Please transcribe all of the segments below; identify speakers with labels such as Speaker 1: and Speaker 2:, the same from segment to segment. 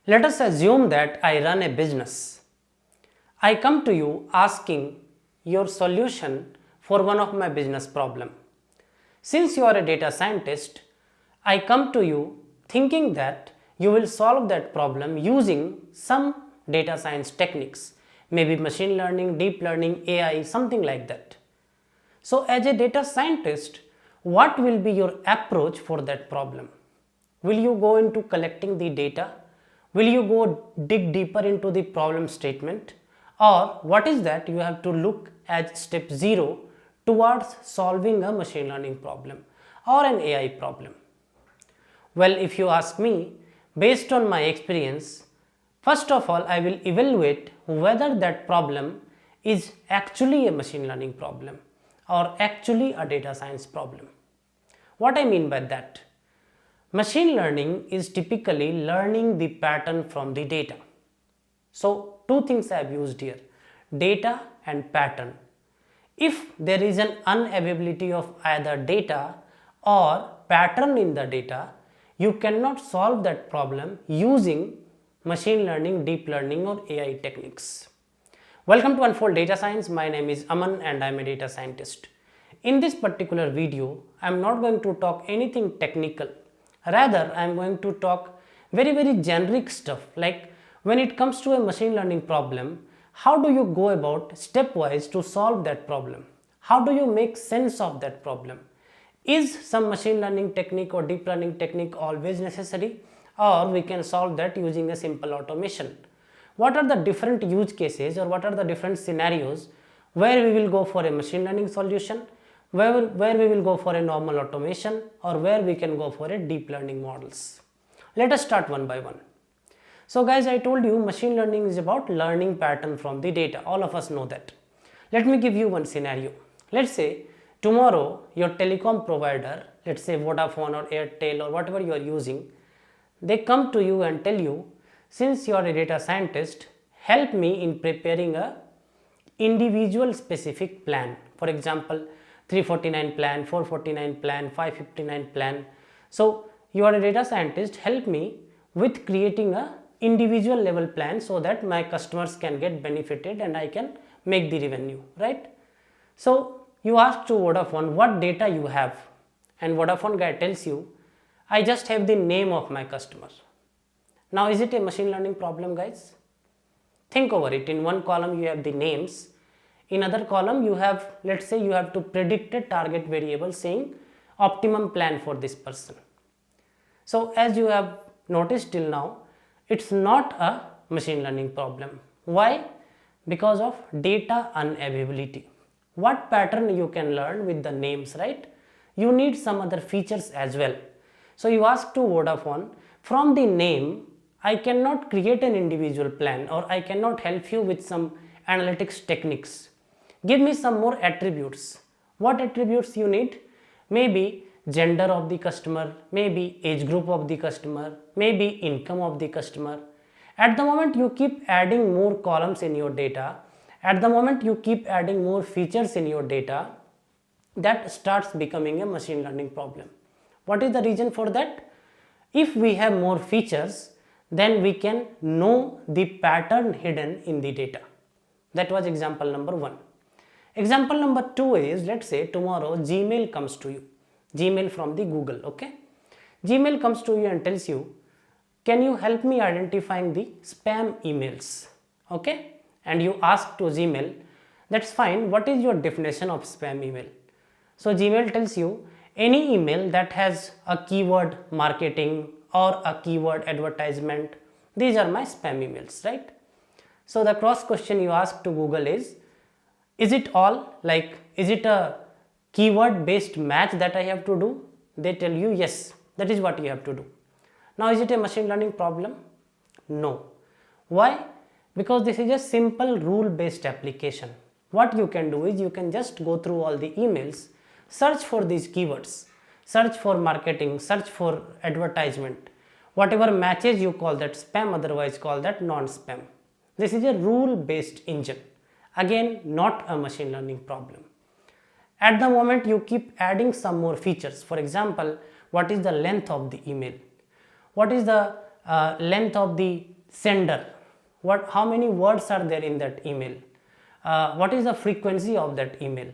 Speaker 1: Let us assume that I run a business. I come to you asking your solution for one of my business problem. Since you are a data scientist, I come to you thinking that you will solve that problem using some data science techniques, maybe machine learning, deep learning, AI, something like that. So as a data scientist, what will be your approach for that problem? Will you go into collecting the data? Will you go dig deeper into the problem statement? Or what is that you have to look at step 0 towards solving a machine learning problem or an AI problem? Well, if you ask me, based on my experience, first of all, I will evaluate whether that problem is actually a machine learning problem or actually a data science problem. What I mean by that? Machine learning is typically learning the pattern from the data. So, two things I have used here, data and pattern. If there is an unavailability of either data or pattern in the data, you cannot solve that problem using machine learning, deep learning or AI techniques. Welcome to Unfold Data Science. My name is Aman and I am a data scientist. In this particular video, I am not going to talk anything technical. Rather, I am going to talk very generic stuff like when it comes to a machine learning problem, how do you go about stepwise to solve that problem? How do you make sense of that problem? Is some machine learning technique or deep learning technique always necessary, or we can solve that using a simple automation? What are the different use cases or what are the different scenarios where we will go for a machine learning solution, where we will go for a normal automation, or where we can go for a deep learning models? Let us start one by one. So guys, I told you machine learning is about learning pattern from the data. All of us know that. Let me give you one scenario. Let's say tomorrow your telecom provider, let's say Vodafone or Airtel or whatever you are using, they come to you and tell you, since you are a data scientist, help me in preparing a individual specific plan. For example, 349 plan, 449 plan, 559 plan. So you are a data scientist, help me with creating a individual level plan so that my customers can get benefited and I can make the revenue, right? So you ask to Vodafone what data you have, and Vodafone guy tells you, I just have the name of my customer. Now is it a machine learning problem, guys? Think over it. In one column you have the names, in other column you have, let's say you have to predict a target variable saying optimum plan for this person. So as you have noticed till now, it's not a machine learning problem. Why? Because of data unavailability. What pattern you can learn with the names, right? You need some other features as well. So you ask to Vodafone, from the name I cannot create an individual plan, or I cannot help you with some analytics techniques. Give me some more attributes. What attributes you need? Maybe gender of the customer, maybe age group of the customer, maybe income of the customer. At the moment you keep adding more columns in your data, at the moment you keep adding more features in your data, that starts becoming a machine learning problem. What is the reason for that? If we have more features, then we can know the pattern hidden in the data. That was example number 1. Example number 2 is, let's say tomorrow Gmail comes to you. Gmail from the Google, okay? Gmail comes to you and tells you, can you help me identifying the spam emails, okay? And you ask to Gmail, that's fine, what is your definition of spam email? So Gmail tells you, any email that has a keyword marketing or a keyword advertisement, these are my spam emails, right? So the cross question you ask to Google is it all like, is it a keyword based match that I have to do? They tell you yes, that is what you have to do. Now is it a machine learning problem? No. Why? Because this is a simple rule based application. What you can do is you can just go through all the emails, search for these keywords, search for marketing, search for advertisement. Whatever matches you call that spam, otherwise call that non-spam. This is a rule based engine. Again, not a machine learning problem. At the moment you keep adding some more features. For example, what is the length of the email? What is the length of the sender, how many words are there in that email, what is the frequency of that email.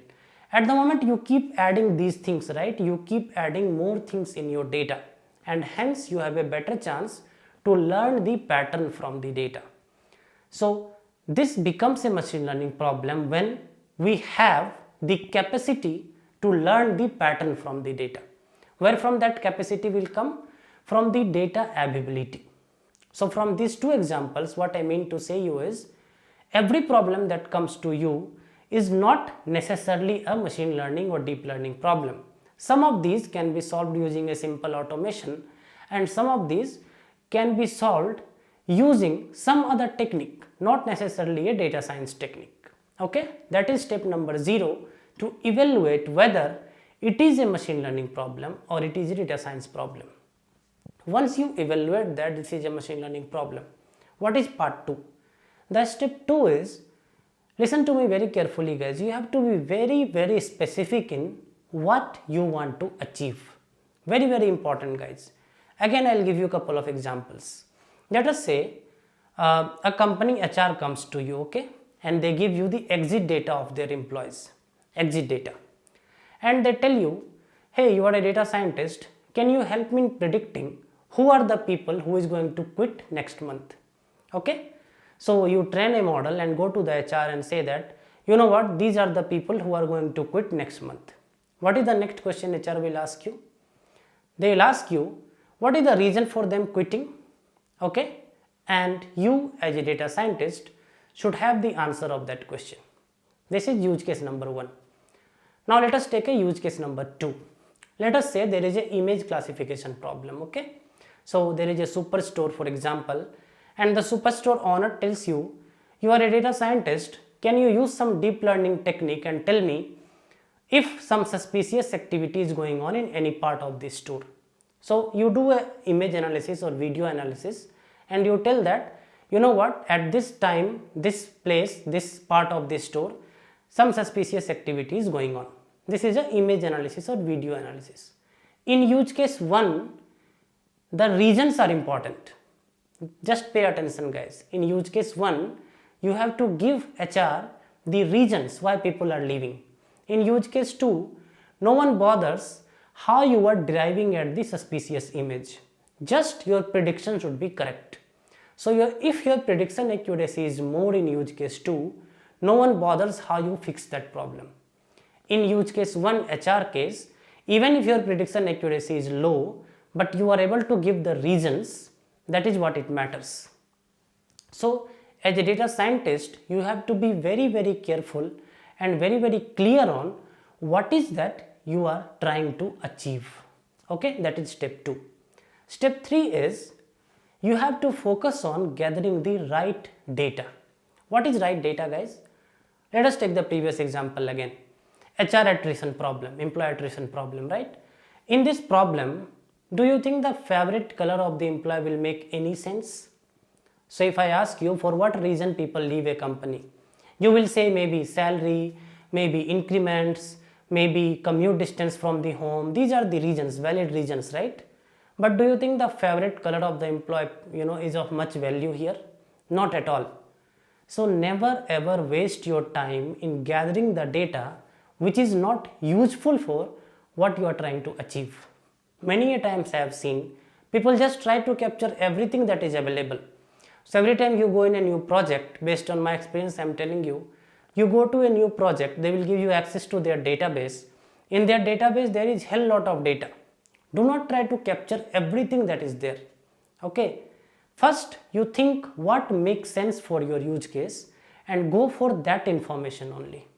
Speaker 1: At the moment you keep adding these things, right? You keep adding more things in your data, and hence you have a better chance to learn the pattern from the data. So this becomes a machine learning problem when we have the capacity to learn the pattern from the data. Where from that capacity will come? From the data availability. So from these two examples, what I mean to say you is, every problem that comes to you is not necessarily a machine learning or deep learning problem. Some of these can be solved using a simple automation, and some of these can be solved using some other technique, not necessarily a data science technique. Okay, that is step number 0 to evaluate whether it is a machine learning problem or it is a data science problem. Once you evaluate that this is a machine learning problem, what is part 2? The step 2 is, listen to me very carefully guys, you have to be very specific in what you want to achieve. Very important guys. Again I will give you a couple of examples. Let us say a company HR comes to you, okay, and they give you the exit data of their employees, exit data, and they tell you, hey, you are a data scientist, can you help me in predicting who are the people who is going to quit next month? Okay, so you train a model and go to the HR and say that, you know what, these are the people who are going to quit next month. What is the next question HR will ask you? They will ask you, what is the reason for them quitting? Okay, and you as a data scientist should have the answer of that question. This is use case number 1. Now let us take a use case number 2. Let us say there is a image classification problem. Okay, so there is a superstore for example, and the superstore owner tells you, you are a data scientist, can you use some deep learning technique and tell me if some suspicious activity is going on in any part of this store. So you do a image analysis or video analysis and you tell that, you know what, at this time, this place, this part of this store, some suspicious activity is going on. This is an image analysis or video analysis. In use case 1, the reasons are important. Just pay attention guys. In use case 1, you have to give HR the reasons why people are leaving. In use case 2, no one bothers how you are deriving at the suspicious image. Just your prediction should be correct. So if your prediction accuracy is more in use case 2, no one bothers how you fix that problem. In use case 1 HR case, even if your prediction accuracy is low, but you are able to give the reasons, that is what it matters. So as a data scientist, you have to be very careful and very clear on what is that you are trying to achieve. Okay, that is step 2. Step 3 is, you have to focus on gathering the right data. What is right data guys? Let us take the previous example again. HR attrition problem, employee attrition problem, right? In this problem, do you think the favorite color of the employee will make any sense? So if I ask you for what reason people leave a company, you will say maybe salary, maybe increments, maybe commute distance from the home. These are the reasons, valid reasons, right? But do you think the favorite color of the employee, is of much value here? Not at all. So never ever waste your time in gathering the data which is not useful for what you are trying to achieve. Many a times I have seen people just try to capture everything that is available. So every time you go in a new project, based on my experience I am telling you, you go to a new project, they will give you access to their database. In their database there is hell lot of data. Do not try to capture everything that is there. Okay, first you think what makes sense for your use case and go for that information only.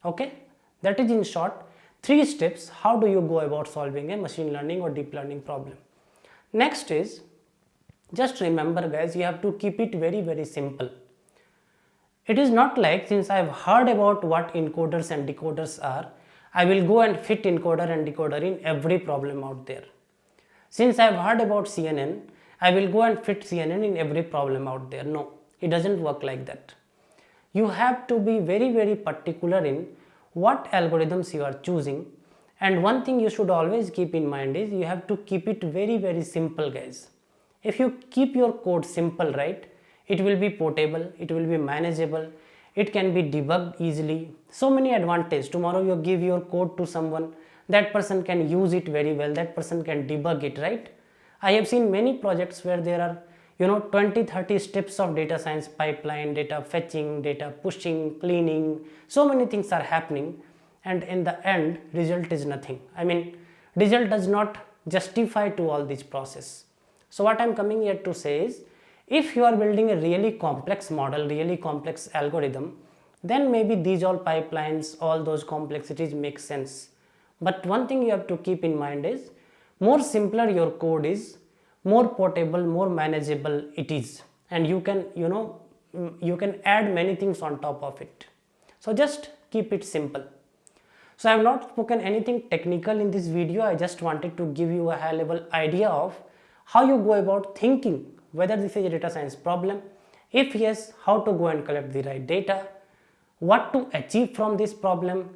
Speaker 1: Okay, that is in short 3 steps how do you go about solving a machine learning or deep learning problem. Next is, just remember guys, you have to keep it very simple. It is not like, since I have heard about what encoders and decoders are, I will go and fit encoder and decoder in every problem out there. Since I have heard about CNN, I will go and fit CNN in every problem out there. No, it doesn't work like that. You have to be very particular in what algorithms you are choosing, and one thing you should always keep in mind is you have to keep it very simple guys. If you keep your code simple, right, it will be portable, it will be manageable, it can be debugged easily. So many advantages. Tomorrow you give your code to someone, that person can use it very well, that person can debug it, right? I have seen many projects where there are 20-30 steps of data science pipeline, data fetching, data pushing, cleaning, so many things are happening, and in the end result is nothing. I mean, result does not justify to all this process. So what I'm coming here to say is, if you are building a really complex model, really complex algorithm, then maybe these all pipelines, all those complexities make sense. But one thing you have to keep in mind is, more simpler your code is, more portable, more manageable it is, and you can you can add many things on top of it. So just keep it simple. So I have not spoken anything technical in this video. I just wanted to give you a high level idea of how you go about thinking whether this is a data science problem. If yes, how to go and collect the right data, what to achieve from this problem,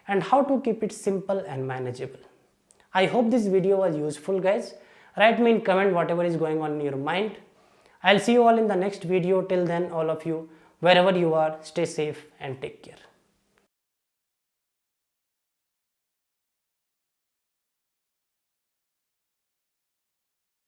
Speaker 1: and how to keep it simple and manageable. I hope this video was useful, guys. Write me in comment whatever is going on in your mind. I'll see you all in the next video. Till then, all of you, wherever you are, stay safe and take care.